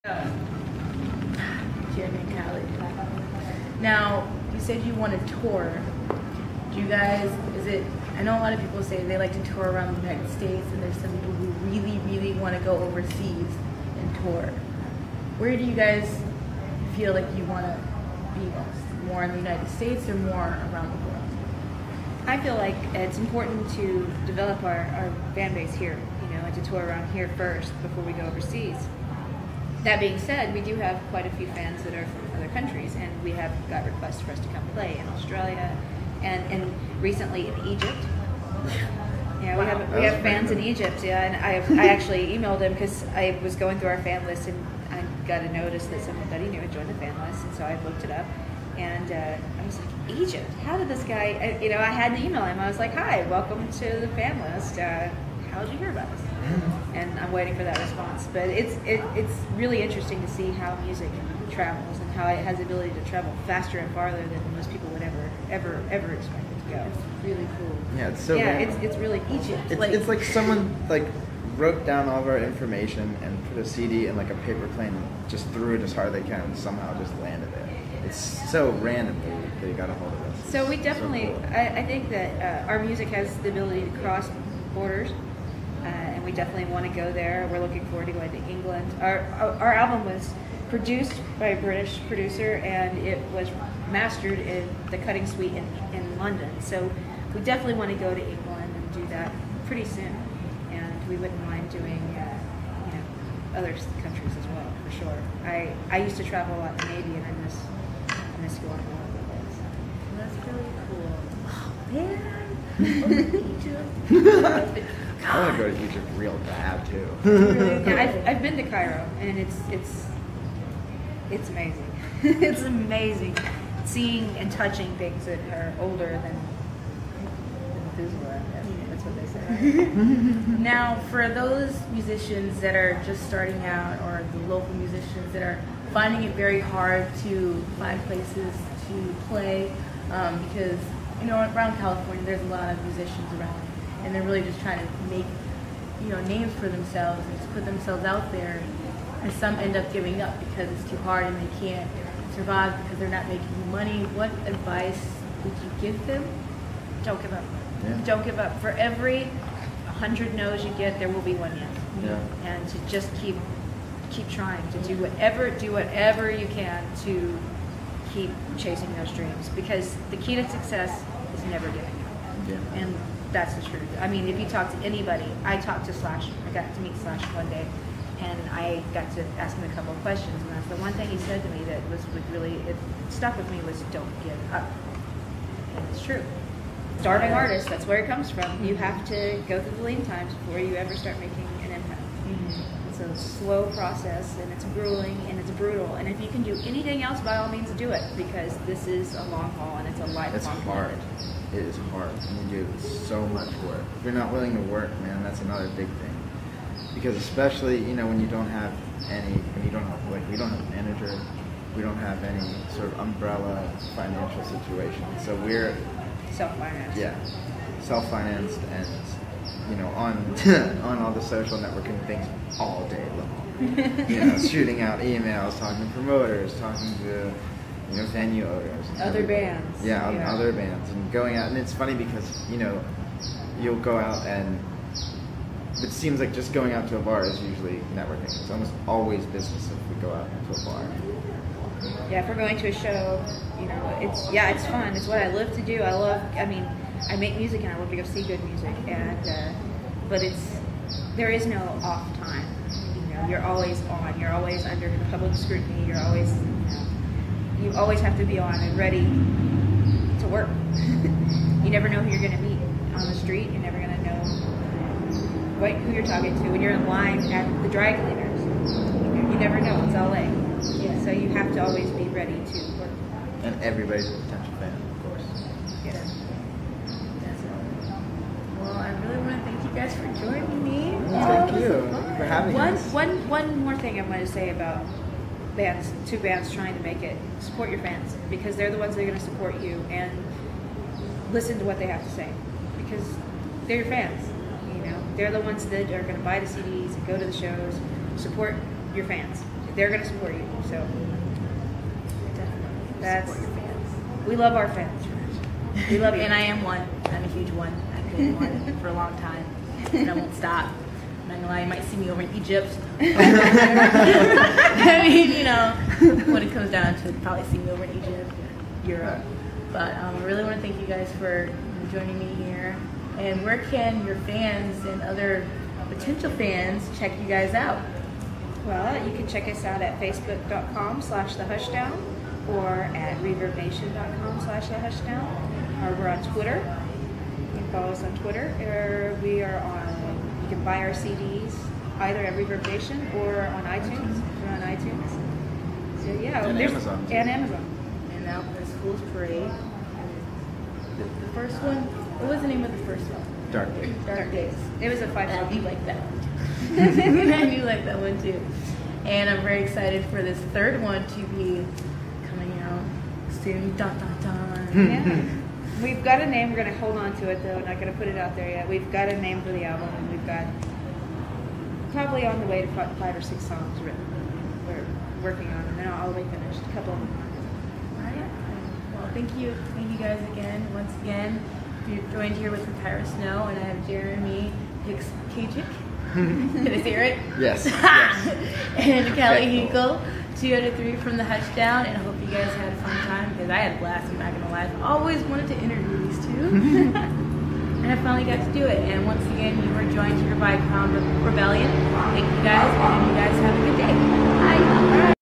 Jeremy and Callie. Now, you said you want to tour. Do you guys, I know a lot of people say they like to tour around the United States, and there's some people who really, really want to go overseas and tour. Where do you guys feel like you want to be most? More in the United States or more around the world? I feel like it's important to develop our fan base here, and to tour around here first before we go overseas. That being said, we do have quite a few fans that are from other countries, and we have got requests for us to come play in Australia and recently in Egypt. Yeah, we have fans in Egypt. Yeah, and I actually emailed him because I was going through our fan list, and I got a notice that somebody new had joined the fan list, and so I looked it up, and I was like, Egypt? How did this guy? I had to email him. I was like, hi, welcome to the fan list. How did you hear about us? And I'm waiting for that response. But it's really interesting to see how music travels and how it has the ability to travel faster and farther than most people would ever expect it to go. It's really cool. Yeah, it's so. Yeah, it's really Egypt. It's like someone wrote down all of our information and put a CD in a paper plane and just threw it as hard as they can and somehow just landed it. It's so random that they got a hold of us. So we definitely, so cool. I think that our music has the ability to cross borders. And we definitely want to go there. We're looking forward to going to England. Our album was produced by a British producer, and it was mastered in the Cutting Suite in London. So we definitely want to go to England and do that pretty soon. And we wouldn't mind doing other countries as well, for sure. I used to travel a lot in the Navy, and I miss going all over the place. That's really cool. Oh, man. Egypt. I want to go to Egypt real bad too. Yeah, I've been to Cairo, and it's amazing. It's amazing seeing and touching things that are older than Methuselah. That's what they say. Right? Now, for those musicians that are just starting out, or the local musicians that are finding it very hard to find places to play, because around California there's a lot of musicians around, and they're really just trying to make names for themselves and just put themselves out there, and some end up giving up because it's too hard and they can't survive because they're not making money. What advice would you give them? Don't give up. Yeah. Don't give up. For every 100 no's you get, there will be one yes. Yeah. And to just keep trying to do whatever you can to keep chasing those dreams, because the key to success is never giving up. Yeah. And that's the truth. I mean, if you talk to anybody, I talked to Slash. I got to meet Slash one day, and I got to ask him a couple of questions. And that's the one thing he said to me that it stuck with me was, "Don't give up." And it's true. Starving artist, that's where it comes from. You have to go through the lean times before you ever start making an impact. Mm-hmm. It's a slow process, and it's grueling, and it's brutal. And if you can do anything else, by all means, do it, because this is a long haul, and it's a lifelong. It's hard. It is hard, and you do so much work. If you're not willing to work, man, that's another big thing. Because especially, when you don't have we don't have a manager, we don't have any sort of umbrella financial situation. So we're self-financed. Yeah, self-financed, and on all the social networking things all day long. Shooting out emails, talking to promoters, talking to venue owners, other bands. Yeah, other bands, and going out. And it's funny because you'll go out, and it seems like just going out to a bar is usually networking. It's almost always business if we go out to a bar. Yeah, if we're going to a show, it's fun. It's what I live to do. I make music, and I love to go see good music. And but there is no off time. You're always on. You're always under public scrutiny. You're always you always have to be on and ready to work. You never know who you're going to meet on the street. You're never going to know who you're talking to when you're in line at the dry cleaners. You never know. It's LA. Yeah. So you have to always be ready to work. And everybody's a potential fan, of course. Yeah. That's it. Well, I really want to thank you guys for joining me. Thank you for having us. One more thing I want to say about two bands trying to make it: support your fans, because they're the ones that are going to support you, and listen to what they have to say, because they're your fans. They're the ones that are going to buy the CDs and go to the shows. Support your fans. they're going to support you. So Definitely. that's Support your fans. we love our fans. We love you. And I am one. I'm a huge one. I've been one for a long time. And I won't stop. I'm not gonna lie, you might see me over in Egypt. I mean, you know, when it comes down to it, probably see me over in Egypt, Europe. But I really want to thank you guys for joining me here. And where can your fans and other potential fans check you guys out? Well, you can check us out at facebook.com/thehushdown or at reverbnation.com/thehushdown. Or we're on Twitter. You can follow us on Twitter. Or we are on, you can buy our CDs either at Reverb Nation or on iTunes. We're on iTunes. So yeah, And there's- Amazon. And Amazon. And now there's Fool's Parade. The first one, what was the name of the first one? Dark Days. Dark Days. It was a 5-song. I do like that one too. I do like that one too. And I'm very excited for this third one to be coming out soon. Dun, dun, dun. Yeah. We've got a name. We're going to hold on to it, though. We're not going to put it out there yet. We've got a name for the album, and we've got probably on the way to 5 or 6 songs written. We're working on them. They're not all the way finished. A couple of them. All right. Well, thank you guys again. Once again, you're joined here with Tyra Snow, and I have Jeremy Hicks-Kachik. Did I say it right? Yes. And Kelly Okay, cool. Hinkel, 2 out of 3 from the Hushdown, and I hope you guys had a fun time because I had a blast. I'm not gonna lie. I've always wanted to interview these two, and I finally got to do it. And once again, you were joined here by Crown Rebellion. Thank you guys, and you guys have a good day. Bye.